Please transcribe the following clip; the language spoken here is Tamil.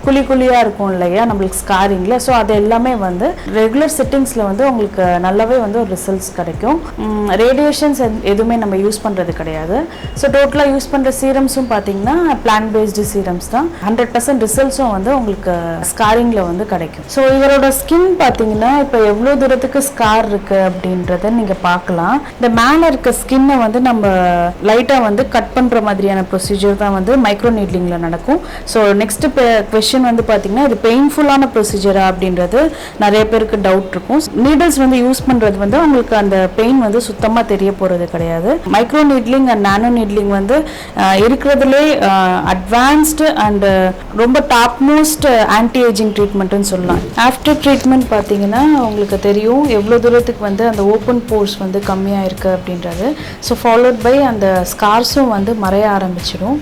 குழியாக இருக்கும் இல்லையா நம்மளுக்கு ஸ்காரிங்கில். ஸோ அது எல்லாமே வந்து ரெகுலர் சிட்டிங்ஸில் வந்து உங்களுக்கு நல்லாவே வந்து ஒரு ரிசல்ட்ஸ் கிடைக்கும். ரேடியேஷன்ஸ் எதுவுமே நம்ம யூஸ் பண்ணுறது கிடையாது. ஸோ டோட்டலாக யூஸ் பண்ணுற சீரம்ஸும் பார்த்தீங்கன்னா பிளான்ட் பேஸ்டு சீரம்ஸ் தான். 100% ரிசல்ட்ஸும் வந்து உங்களுக்கு ஸ்காரிங்கில் வந்து கிடைக்கும். ஸோ இவரோட ஸ்கின் பார்த்தீங்கன்னா இப்போ எவ்வளோ தூரத்துக்கு ஸ்கார் இருக்குது அப்படின்றத நீங்கள் பார்க்கலாம். இந்த மேலே இருக்க ஸ்கின்னை வந்து நம்ம லைட்டாக வந்து கட் பண்ணுற மாதிரியான ப்ரொசீஜர் தான் வந்து மைக்ரோ நீட்லிங்கில் நடக்கும். ஸோ நெக்ஸ்ட் கொஸ்டின் வந்து பார்த்தீங்கன்னா இது பெயின்ஃபுல்லான ப்ரொசீஜரா அப்படின்றது நிறைய பேருக்கு டவுட் இருக்கும். நீடல்ஸ் வந்து யூஸ் பண்ணுறது வந்து உங்களுக்கு அந்த பெயின் வந்து சுத்தமாக தெரிய போகிறது கிடையாது. Micro needling and nano needling வந்து இருக்கிறதுலே அட்வான்ஸ்டு அண்ட் ரொம்ப டாப் மோஸ்ட் ஆன்டி ஏஜிங் ட்ரீட்மெண்ட்டுன்னு சொல்லலாம். ஆஃப்டர் ட்ரீட்மெண்ட் பார்த்தீங்கன்னா உங்களுக்கு தெரியும் எவ்வளோ தூரத்துக்கு வந்து அந்த ஓப்பன் போர்ஸ் வந்து கம்மியாக இருக்குது அப்படின்றது. ஸோ ஃபாலோட் பை அந்த ஸ்கார்ஸும் வந்து மறைய ஆரம்பிச்சிடும்.